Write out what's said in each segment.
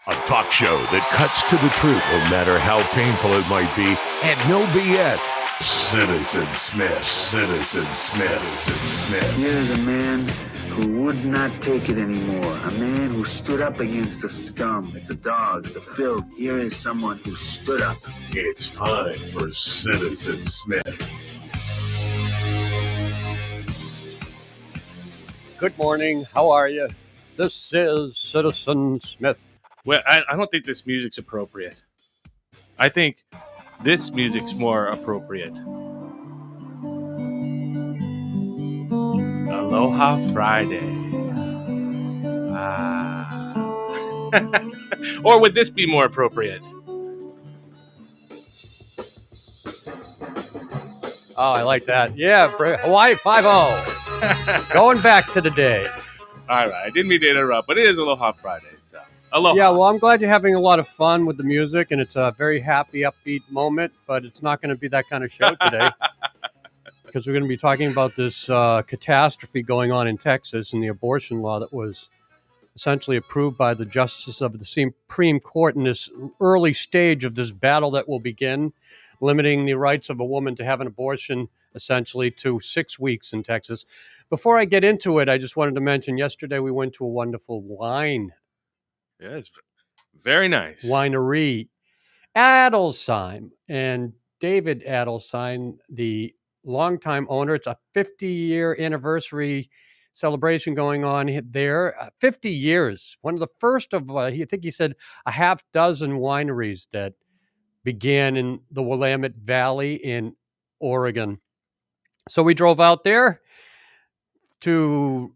A talk show that cuts to the truth, no matter how painful it might be, and no BS. Citizen Smith, Citizen Smith, Citizen Smith. Here's a man who would not take it anymore. A man who stood up against the scum, the dogs, the filth. Here is someone who stood up. It's time for Citizen Smith. Good morning. How are you? This is Citizen Smith. Well, I don't think this music's appropriate. I think this music's more appropriate. Aloha Friday. Or would this be more appropriate? Oh, I like that. Yeah, Hawaii 5-0. Going back to the day. All right, I didn't mean to interrupt, but it is Aloha Friday. So, aloha. Yeah, well, I'm glad you're having a lot of fun with the music, and it's a very happy, upbeat moment, but it's not going to be that kind of show today because we're going to be talking about this catastrophe going on in Texas and the abortion law that was essentially approved by the justices of the Supreme Court in this early stage of this battle that will begin, limiting the rights of a woman to have an abortion essentially to 6 weeks in Texas. Before I get into it, I just wanted to mention yesterday we went to a wonderful wine. Yes, very nice. Winery, Adelsheim. And David Adelsheim, the longtime owner, it's a 50-year anniversary celebration going on there. 50 years. One of the first of, I think he said, a half dozen wineries that began in the Willamette Valley in Oregon. So we drove out there to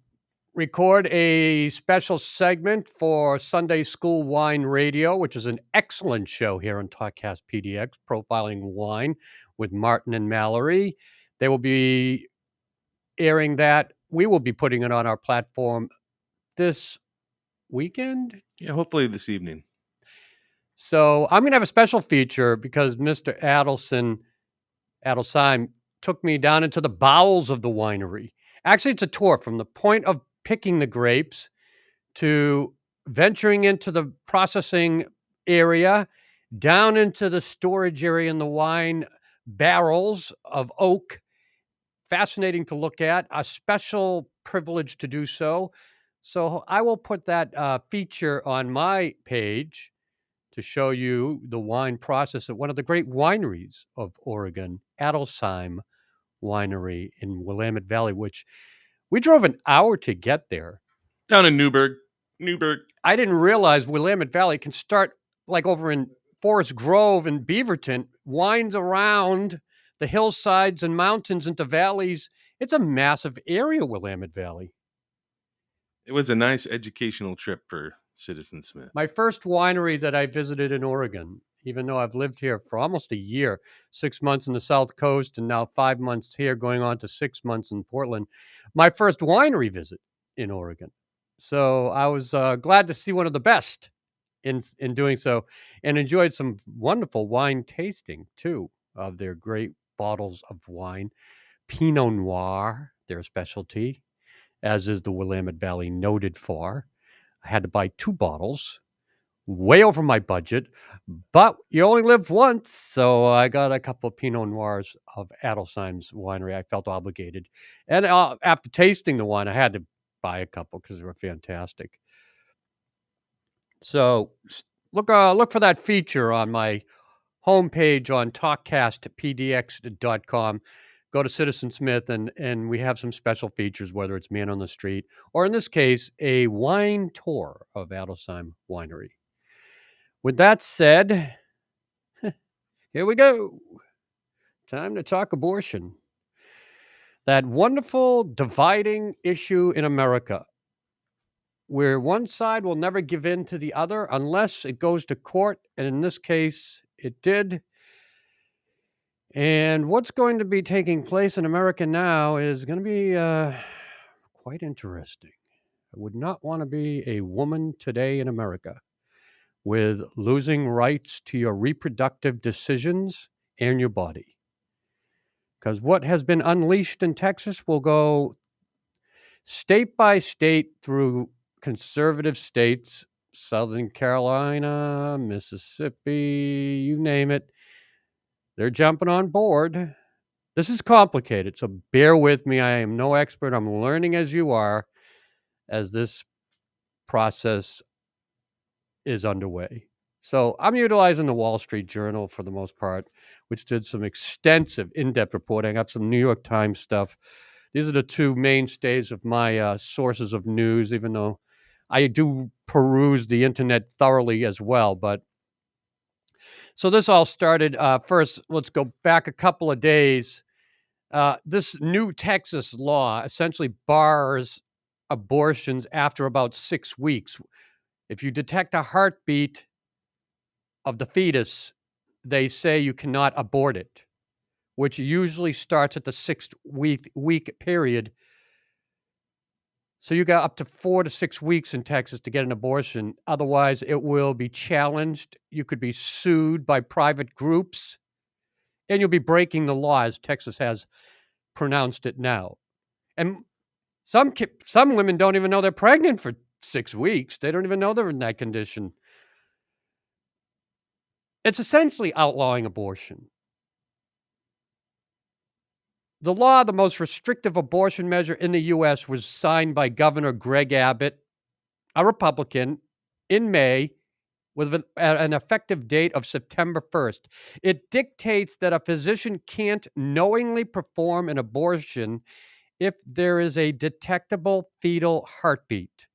record a special segment for Sunday School Wine Radio, which is an excellent show here on Talkcast PDX, profiling wine with Martin and Mallory. They will be airing that. We will be putting it on our platform this weekend. Yeah, hopefully this evening. So I'm going to have a special feature because Mr. Adelsheim took me down into the bowels of the winery. Actually, it's a tour from the point of picking the grapes to venturing into the processing area, down into the storage area in the wine barrels of oak. Fascinating to look at, a special privilege to do so. So I will put that feature on my page to show you the wine process at one of the great wineries of Oregon, Adelsheim Winery in Willamette Valley, which we drove an hour to get there. Down in Newburgh. I didn't realize Willamette Valley can start like over in Forest Grove and Beaverton, winds around the hillsides and mountains into valleys. It's a massive area, Willamette Valley. It was a nice educational trip for Citizen Smith. My first winery that I visited in Oregon, even though I've lived here for almost a year, 6 months in the South Coast and now 5 months here, going on to 6 months in Portland. My first winery visit in Oregon. So I was glad to see one of the best in doing so, and enjoyed some wonderful wine tasting, too, of their great bottles of wine. Pinot Noir, their specialty, as is the Willamette Valley noted for. I had to buy 2 bottles, way over my budget, but you only live once, so I got a couple of Pinot Noirs of Adelsheim's winery. I felt obligated. And after tasting the wine, I had to buy a couple because they were fantastic. So look for that feature on my homepage on talkcastpdx.com. Go to Citizen Smith, and we have some special features, whether it's Man on the Street, or in this case, a wine tour of Adelsheim Winery. With that said, here we go. Time to talk abortion. That wonderful dividing issue in America, where one side will never give in to the other unless it goes to court, and in this case, it did. And what's going to be taking place in America now is going to be quite interesting. I would not want to be a woman today in America with losing rights to your reproductive decisions and your body. Because what has been unleashed in Texas will go state by state through conservative states Southern Carolina, Mississippi, you name it. They're jumping on board. This is complicated, so bear with me. I am no expert. I'm learning as you are as this process is underway. So I'm utilizing the Wall Street Journal for the most part, which did some extensive in-depth reporting. I got some New York Times stuff. These are the two mainstays of my sources of news, even though I do peruse the internet thoroughly as well. But so this all started first. Let's go back a couple of days. This new Texas law essentially bars abortions after about 6 weeks. If you detect a heartbeat of the fetus, they say you cannot abort it, which usually starts at the 6 week period. So you got up to 4 to 6 weeks in Texas to get an abortion. Otherwise, it will be challenged. You could be sued by private groups, and you'll be breaking the law as Texas has pronounced it now. And some women don't even know they're pregnant for 6 weeks. They don't even know they're in that condition. It's essentially outlawing abortion. The law, the most restrictive abortion measure in the U.S., was signed by Governor Greg Abbott, a Republican, in May with an effective date of September 1st. It dictates that a physician can't knowingly perform an abortion if there is a detectable fetal heartbeat,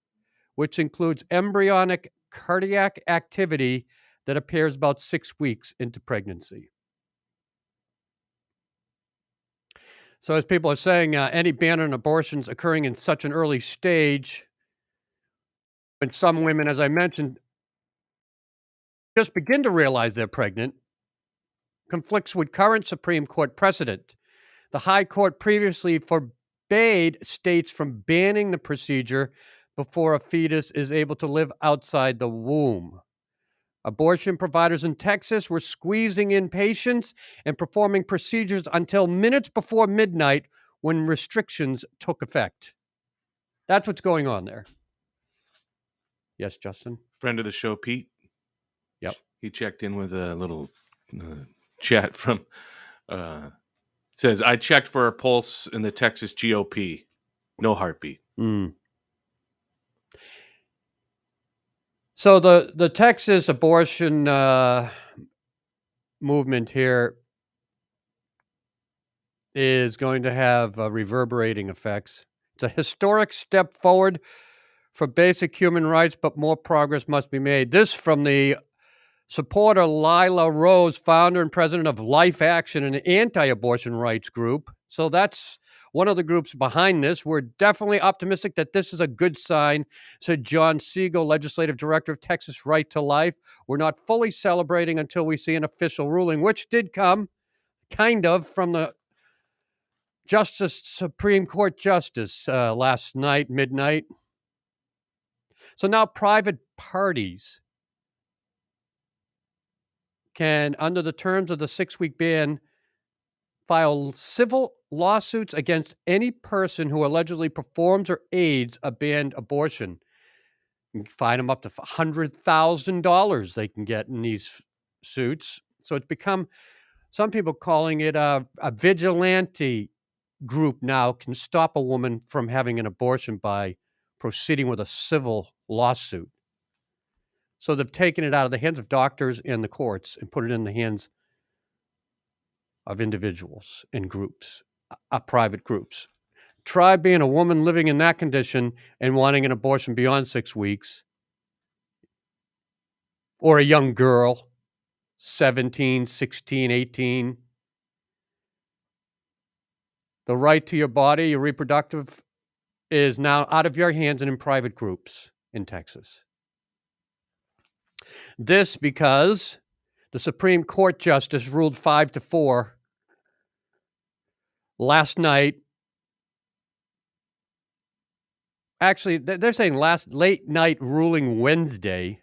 which includes embryonic cardiac activity that appears about 6 weeks into pregnancy. So as people are saying, any ban on abortions occurring in such an early stage, when some women, as I mentioned, just begin to realize they're pregnant, conflicts with current Supreme Court precedent. The High Court previously forbade states from banning the procedure before a fetus is able to live outside the womb. Abortion providers in Texas were squeezing in patients and performing procedures until minutes before midnight when restrictions took effect. That's what's going on there. Yes, Justin? Friend of the show, Pete. Yep. He checked in with a little chat from, says, I checked for a pulse in the Texas GOP. No heartbeat. So the Texas abortion movement here is going to have reverberating effects. It's a historic step forward for basic human rights, but more progress must be made. This from the supporter Lila Rose, founder and president of Life Action, an anti-abortion rights group. So that's one of the groups behind this. We're definitely optimistic that this is a good sign, said John Siegel, legislative director of Texas Right to Life. We're not fully celebrating until we see an official ruling, which did come kind of from the Supreme Court Justice last night, midnight. So now private parties can, under the terms of the 6-week ban, file civil lawsuits against any person who allegedly performs or aids a banned abortion. You can fine them up to $100,000 they can get in these suits. So it's become, some people calling it a vigilante group now can stop a woman from having an abortion by proceeding with a civil lawsuit. So they've taken it out of the hands of doctors and the courts and put it in the hands of individuals and groups, private groups. Try being a woman living in that condition and wanting an abortion beyond 6 weeks, or a young girl, 17, 16, 18. The right to your body, your reproductive, is now out of your hands and in private groups in Texas. This because the Supreme Court Justice ruled 5-4 last night. Actually, they're saying late night ruling Wednesday.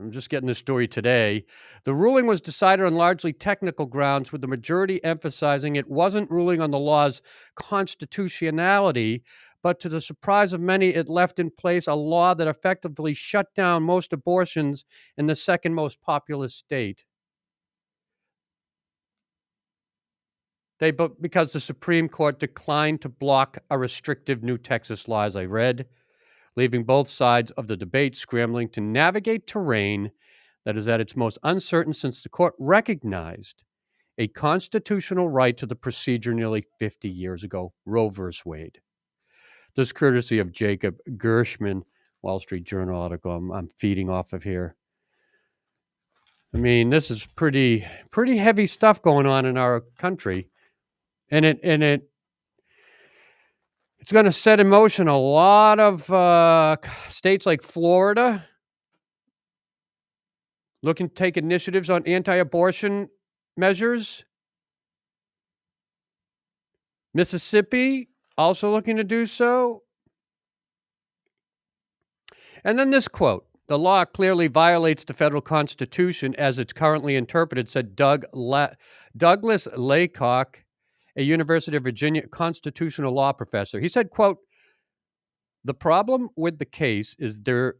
I'm just getting the story today. The ruling was decided on largely technical grounds, with the majority emphasizing it wasn't ruling on the law's constitutionality, but to the surprise of many, it left in place a law that effectively shut down most abortions in the second most populous state. Because the Supreme Court declined to block a restrictive new Texas law, as I read, leaving both sides of the debate scrambling to navigate terrain that is at its most uncertain since the court recognized a constitutional right to the procedure nearly 50 years ago, Roe v. Wade. This courtesy of Jacob Gershman, Wall Street Journal article I'm feeding off of here. I mean, this is pretty heavy stuff going on in our country. And it's going to set in motion a lot of states like Florida looking to take initiatives on anti-abortion measures. Mississippi also looking to do so. And then this quote: "The law clearly violates the federal Constitution as it's currently interpreted," said Douglas Laycock, a University of Virginia constitutional law professor. He said, quote, "The problem with the case is there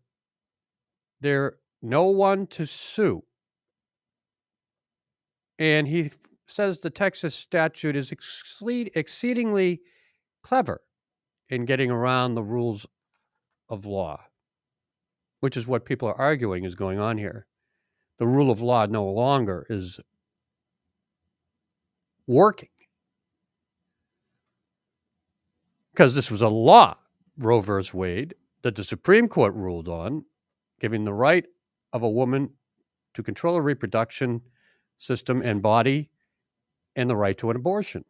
no one to sue." And he says the Texas statute is exceedingly clever in getting around the rules of law, which is what people are arguing is going on here. The rule of law no longer is working because this was a law, Roe v. Wade, that the Supreme Court ruled on, giving the right of a woman to control her reproduction system and body and the right to an abortion.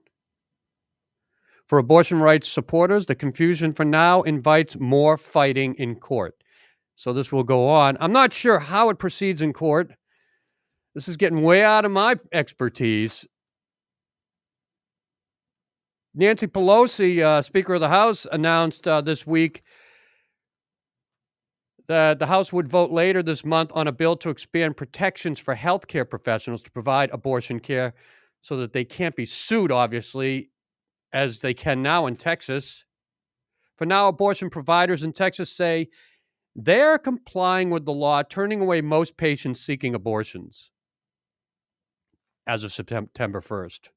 For abortion rights supporters, the confusion for now invites more fighting in court. So this will go on. I'm not sure how it proceeds in court. This is getting way out of my expertise. Nancy Pelosi, Speaker of the House, announced this week that the House would vote later this month on a bill to expand protections for healthcare professionals to provide abortion care so that they can't be sued, obviously, as they can now in Texas. For now, abortion providers in Texas say they're complying with the law, turning away most patients seeking abortions as of September 1st.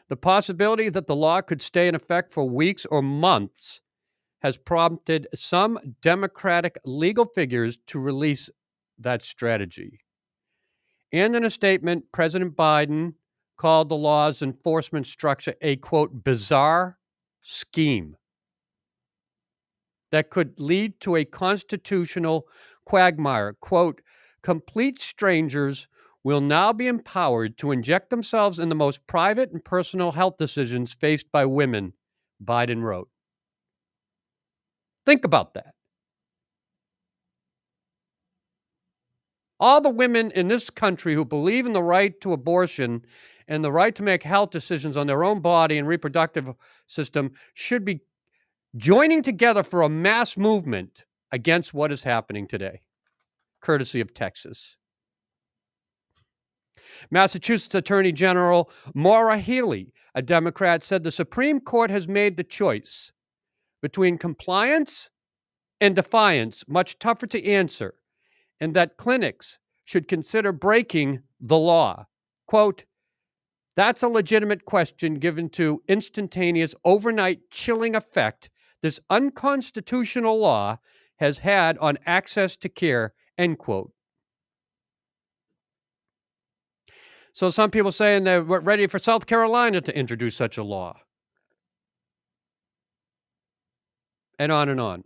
The possibility that the law could stay in effect for weeks or months has prompted some Democratic legal figures to release that strategy. And in a statement, President Biden called the law's enforcement structure a, quote, bizarre scheme that could lead to a constitutional quagmire. Quote, complete strangers will now be empowered to inject themselves in the most private and personal health decisions faced by women, Biden wrote. Think about that. All the women in this country who believe in the right to abortion and the right to make health decisions on their own body and reproductive system should be joining together for a mass movement against what is happening today, courtesy of Texas. Massachusetts Attorney General Maura Healey, a Democrat, said the Supreme Court has made the choice between compliance and defiance much tougher to answer, and that clinics should consider breaking the law. Quote, that's a legitimate question given to instantaneous, overnight chilling effect this unconstitutional law has had on access to care, end quote. So some people saying they're ready for South Carolina to introduce such a law. And on and on.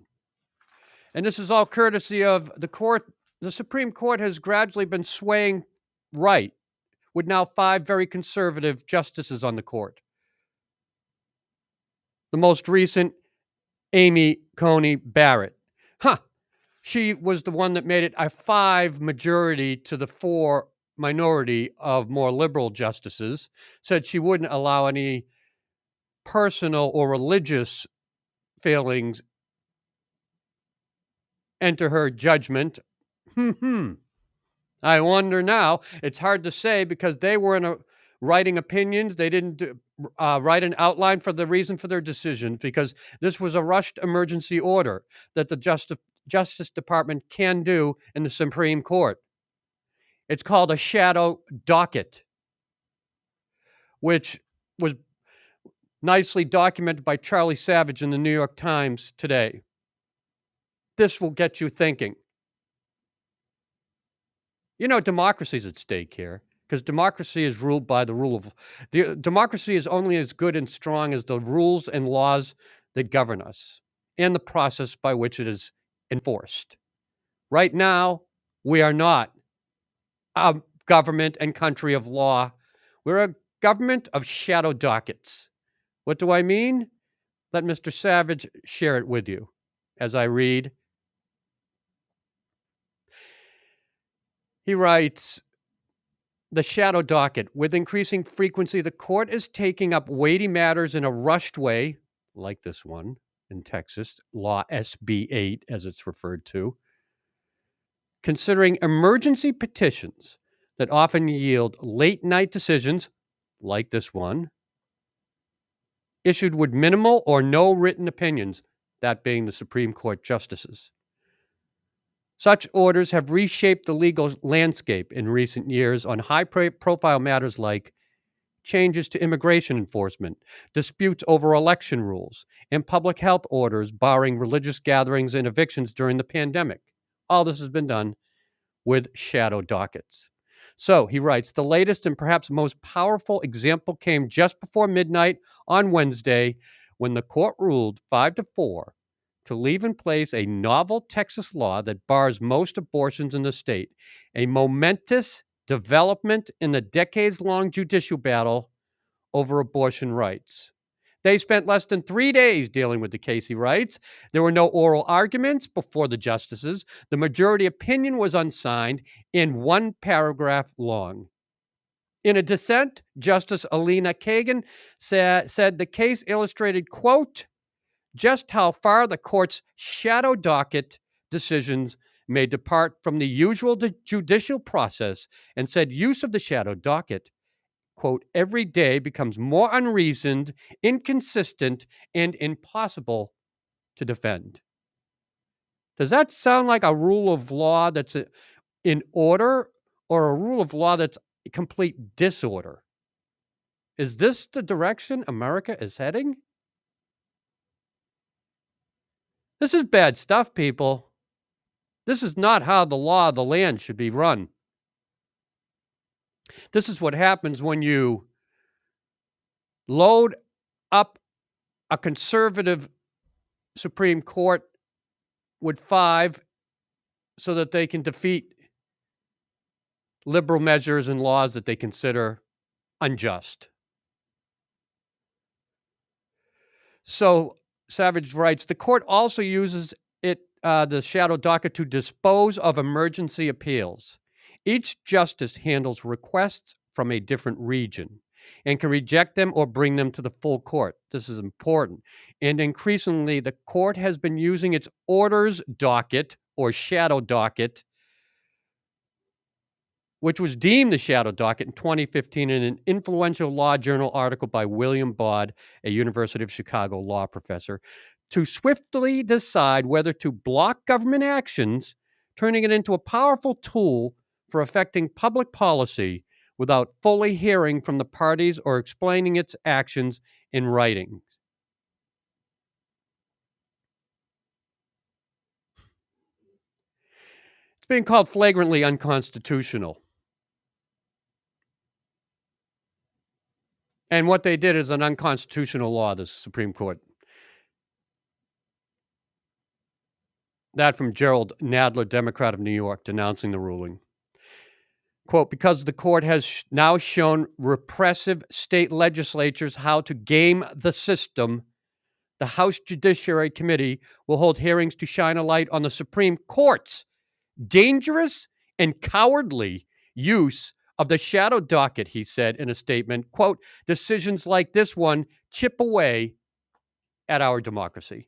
And this is all courtesy of the court. The Supreme Court has gradually been swaying right, with now 5 very conservative justices on the court. The most recent, Amy Coney Barrett. She was the one that made it a 5 majority to the 4 minority of more liberal justices, said she wouldn't allow any personal or religious failings enter her judgment. I wonder now. It's hard to say because they were in a writing opinions. They didn't write an outline for the reason for their decisions, because this was a rushed emergency order that the Justice Department can do in the Supreme Court. It's called a shadow docket, which was nicely documented by Charlie Savage in the New York Times today. This will get you thinking. You know, democracy is at stake here, because democracy is ruled by the rule of... democracy is only as good and strong as the rules and laws that govern us and the process by which it is enforced. Right now, we are not a government and country of law. We're a government of shadow dockets. What do I mean? Let Mr. Savage share it with you as I read. He writes, the shadow docket. With increasing frequency, the court is taking up weighty matters in a rushed way, like this one in Texas, Law SB 8, as it's referred to, considering emergency petitions that often yield late-night decisions, like this one, issued with minimal or no written opinions, that being the Supreme Court justices. Such orders have reshaped the legal landscape in recent years on high-profile matters like changes to immigration enforcement, disputes over election rules, and public health orders barring religious gatherings and evictions during the pandemic. All this has been done with shadow dockets. So, he writes, the latest and perhaps most powerful example came just before midnight on Wednesday, when the court ruled 5-4 to leave in place a novel Texas law that bars most abortions in the state, a momentous development in the decades-long judicial battle over abortion rights. They spent less than 3 days dealing with the case, he writes. There were no oral arguments before the justices. The majority opinion was unsigned and one paragraph long. In a dissent, Justice Alina Kagan said the case illustrated, quote, just how far the court's shadow docket decisions may depart from the usual judicial process, and said use of the shadow docket, quote, every day becomes more unreasoned, inconsistent, and impossible to defend. Does that sound like a rule of law that's in order, or a rule of law that's complete disorder? Is this the direction America is heading? This is bad stuff, people. This is not how the law of the land should be run. This is what happens when you load up a conservative Supreme Court with 5 so that they can defeat liberal measures and laws that they consider unjust. So, Savage writes, the court also uses the shadow docket to dispose of emergency appeals. Each justice handles requests from a different region and can reject them or bring them to the full court. This is important. And increasingly, the court has been using its orders docket or shadow docket, which was deemed the shadow docket in 2015 in an influential law journal article by William Bod, a University of Chicago law professor, to swiftly decide whether to block government actions, turning it into a powerful tool for affecting public policy without fully hearing from the parties or explaining its actions in writing. It's being called flagrantly unconstitutional. And what they did is an unconstitutional law, the Supreme Court. That from Gerald Nadler, Democrat of New York, denouncing the ruling. Quote, because the court has now shown repressive state legislatures how to game the system, the House Judiciary Committee will hold hearings to shine a light on the Supreme Court's dangerous and cowardly use of the shadow docket, he said in a statement. Quote, decisions like this one chip away at our democracy.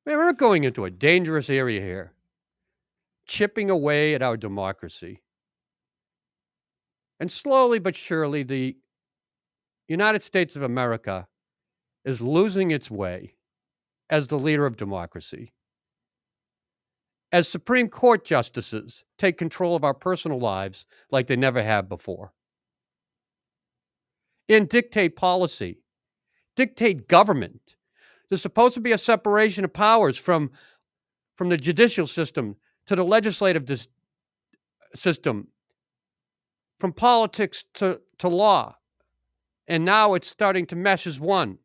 Man, we're going into a dangerous area here. Chipping away at our democracy. And slowly but surely, the United States of America is losing its way as the leader of democracy. As Supreme Court justices take control of our personal lives like they never have before. And dictate policy, dictate government. There's supposed to be a separation of powers from the judicial system to the legislative system, from politics to law. And now it's starting to mesh as one.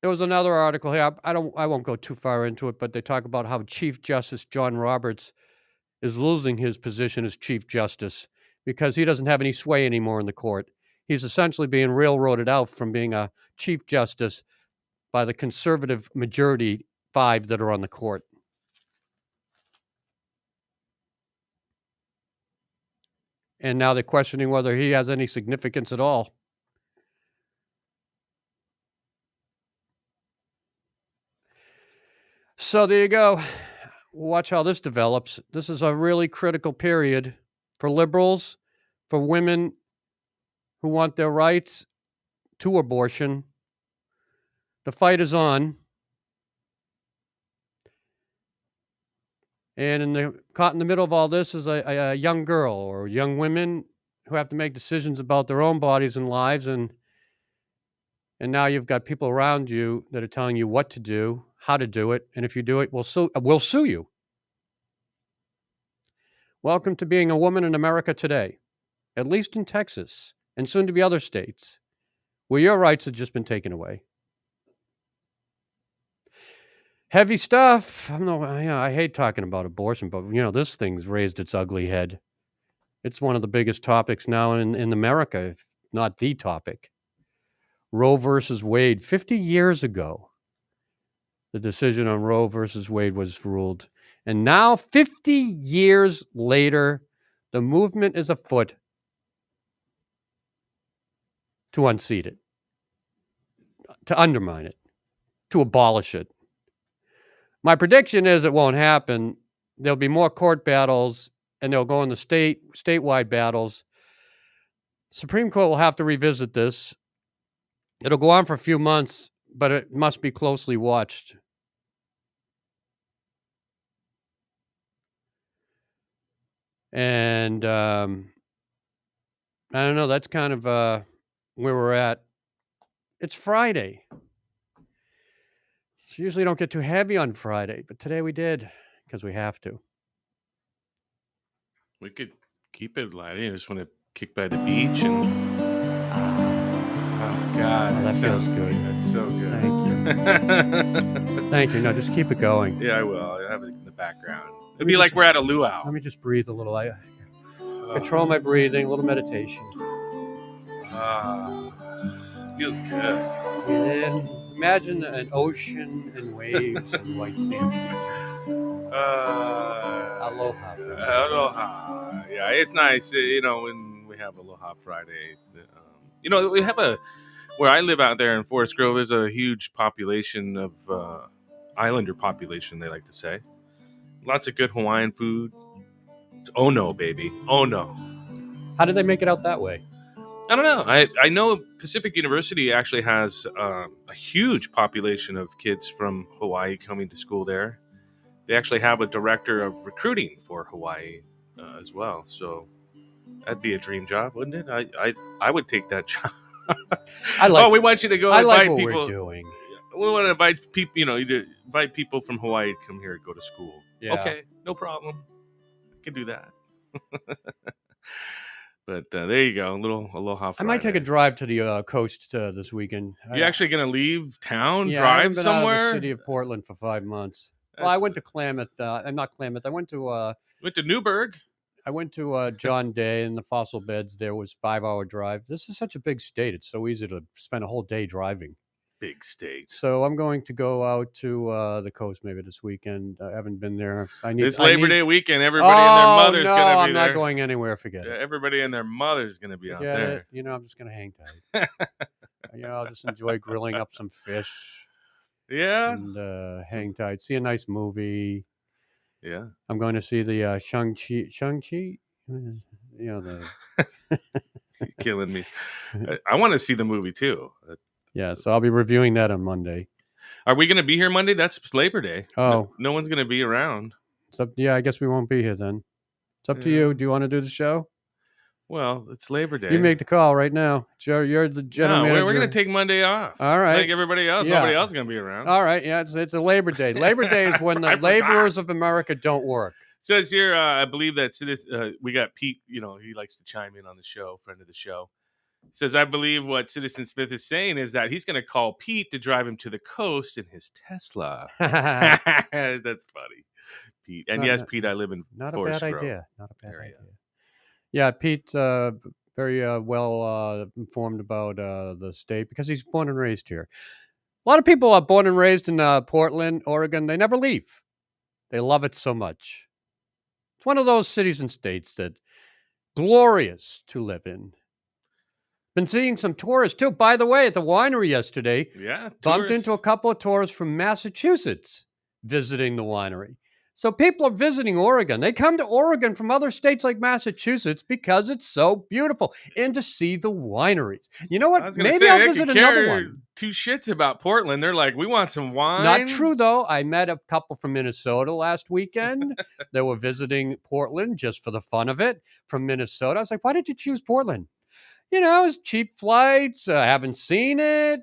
There was another article here. I won't go too far into it, but they talk about how Chief Justice John Roberts is losing his position as Chief Justice because he doesn't have any sway anymore in the court. He's essentially being railroaded out from being a Chief Justice by the conservative majority 5 that are on the court. And now they're questioning whether he has any significance at all. So there you go. Watch how this develops. This is a really critical period for liberals, for women who want their rights to abortion. The fight is on. And caught in the middle of all this is a young girl or young women who have to make decisions about their own bodies and lives. And now you've got people around you that are telling you what to do, how to do it. And if you do it, we'll sue you. Welcome to being a woman in America today, at least in Texas and soon to be other states, where your rights have just been taken away. Heavy stuff. I hate talking about abortion, but this thing's raised its ugly head. It's one of the biggest topics now in America, if not the topic. Roe versus Wade. 50 years ago, the decision on Roe versus Wade was ruled. And now, 50 years later, the movement is afoot to unseat it, to undermine it, to abolish it. My prediction is it won't happen. There'll be more court battles, and they'll go into statewide battles. Supreme Court will have to revisit this. It'll go on for a few months, but it must be closely watched. And I don't know. That's kind of where we're at. It's Friday. So usually don't get too heavy on Friday, but today we did because we have to. We could keep it light. I just want to kick by the beach and. Oh God, that feels good. That's so good. Thank you. Thank you. No, just keep it going. Yeah, I will. I'll have it in the background. It'd be like we're at a luau. Let me just breathe a little. I control my breathing. A little meditation. Feels good. And imagine an ocean and waves and white sand. Aloha Friday. Aloha. Yeah, it's nice. When we have Aloha Friday. We have where I live out there in Forest Grove, there's a huge population of islander population, they like to say. Lots of good Hawaiian food. It's oh no, baby. Oh no. How did they make it out that way? I don't know. I know Pacific University actually has a huge population of kids from Hawaii coming to school there. They actually have a director of recruiting for Hawaii as well. So that'd be a dream job, wouldn't it? I would take that job. We want you to go invite what people. We're doing. We want to invite people. Invite people from Hawaii to come here and go to school. Yeah. Okay, no problem. I can do that. But there you go, a little Aloha Friday. I might take a drive to the coast this weekend. You actually going to leave town, yeah, drive I haven't been somewhere? Out of the city of Portland for 5 months. Well, I went to Klamath. I'm not Klamath. I went to Newburgh. I went to John Day, and the fossil beds there was 5-hour drive. This is such a big state. It's so easy to spend a whole day driving. Big state. So I'm going to go out to the coast maybe this weekend. I haven't been there. It's Labor Day weekend. Everybody and their mother's going to be there. I'm not going anywhere. Forget it. Everybody and their mother's going to be out there. I'm just going to hang tight. I'll just enjoy grilling up some fish. Yeah. And hang tight. See a nice movie. Yeah. I'm going to see the Shang-Chi. You know, the You're killing me. I want to see the movie too. yeah. So I'll be reviewing that on Monday. Are we going to be here Monday? That's Labor Day. Oh. No one's going to be around. Yeah, I guess we won't be here then. It's up to you. Do you want to do the show? Well, it's Labor Day. You make the call right now. You're the general manager. We're going to take Monday off. All right. Like everybody else. Yeah. Nobody else is going to be around. All right. Yeah, it's a Labor Day. Labor Day is when the laborers of America don't work. Says here, I believe that we got Pete. You know, he likes to chime in on the show, friend of the show. Says, I believe what Citizen Smith is saying is that he's going to call Pete to drive him to the coast in his Tesla. That's funny. Pete. Pete, I live in Forest Grove. Not a bad idea. Yeah, Pete's very well informed about the state because he's born and raised here. A lot of people are born and raised in Portland, Oregon. They never leave. They love it so much. It's one of those cities and states that glorious to live in. Been seeing some tourists too. By the way, at the winery yesterday, bumped into a couple of tourists from Massachusetts visiting the winery. So people are visiting Oregon. They come to Oregon from other states like Massachusetts because it's so beautiful and to see the wineries. You know what? Maybe I'll visit another one. Two shits about Portland. They're like, we want some wine. Not true, though. I met a couple from Minnesota last weekend. They were visiting Portland just for the fun of it from Minnesota. I was like, why did you choose Portland? You know, it's cheap flights. Haven't seen it.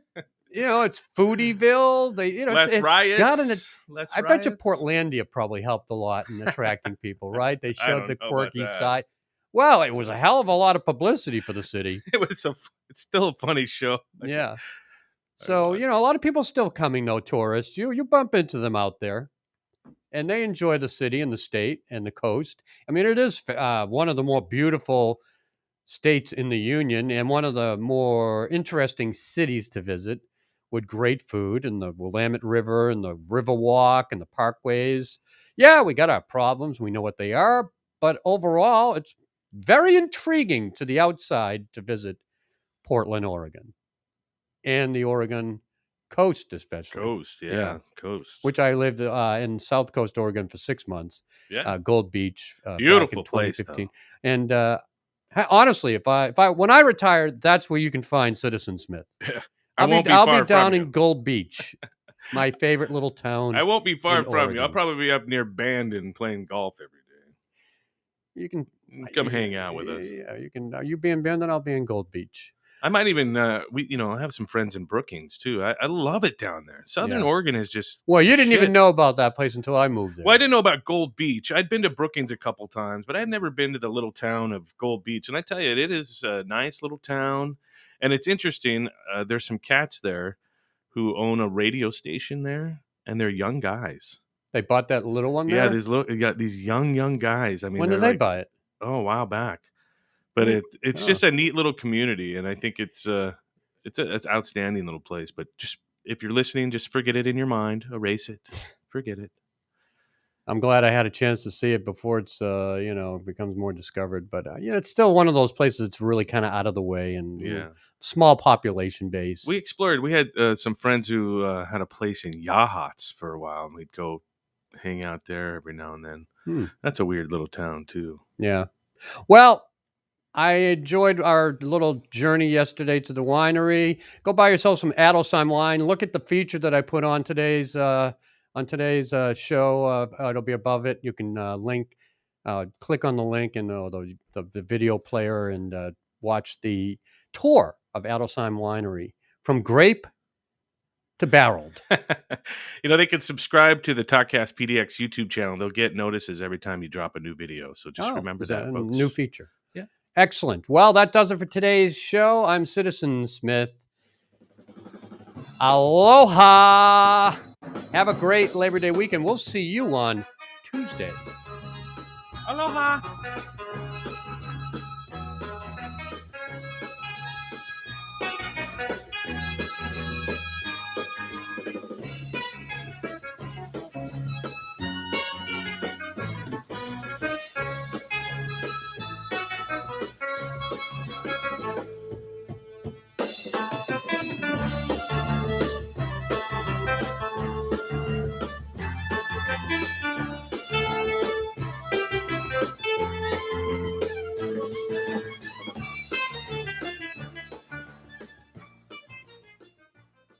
You know, it's Foodieville. Less riots. I bet you Portlandia probably helped a lot in attracting people, right? They showed the quirky side. Well, it was a hell of a lot of publicity for the city. It's still a funny show. Yeah. So, you know, a lot of people still coming, no tourists. You bump into them out there, and they enjoy the city and the state and the coast. I mean, it is one of the more beautiful states in the Union and one of the more interesting cities to visit with great food and the Willamette River and the Riverwalk and the parkways. Yeah, we got our problems. We know what they are. But overall, it's very intriguing to the outside to visit Portland, Oregon. And the Oregon coast, especially. Coast. Which I lived in South Coast, Oregon for 6 months. Yeah. Gold Beach. Beautiful back in 2015. place, And honestly, when I retire, that's where you can find Citizen Smith. Yeah. I'll be down in Gold Beach, my favorite little town. I won't be far from Oregon. you. I'll probably be up near Bandon playing golf every day. You can come hang out with us. Yeah, you can. You be in Bandon, I'll be in Gold Beach. I might even I have some friends in Brookings too. I love it down there. Southern Oregon is just you didn't even know about that place until I moved there. Well, I didn't know about Gold Beach. I'd been to Brookings a couple times, but I'd never been to the little town of Gold Beach. And I tell you, it is a nice little town, and it's interesting. There's some cats there who own a radio station there, and they're young guys. They bought that little one there? Yeah, you got these young guys. I mean, when did they buy it? Oh, a while back. But it's just a neat little community, and I think it's an outstanding little place. But just if you're listening, just forget it in your mind, erase it, forget it. I'm glad I had a chance to see it before it's becomes more discovered. But it's still one of those places that's really kind of out of the way and small population base. We explored. We had some friends who had a place in Yachats for a while, and we'd go hang out there every now and then. That's a weird little town too. Yeah. Well, I enjoyed our little journey yesterday to the winery. Go buy yourself some Adelsheim wine. Look at the feature that I put on today's show. It'll be above it. You can click on the link in the video player and watch the tour of Adelsheim Winery from grape to barreled. They can subscribe to the Talkcast PDX YouTube channel. They'll get notices every time you drop a new video. So just remember that, folks. New feature. Yeah. Excellent. Well, that does it for today's show. I'm Citizen Smith. Aloha. Have a great Labor Day weekend. We'll see you on Tuesday. Aloha.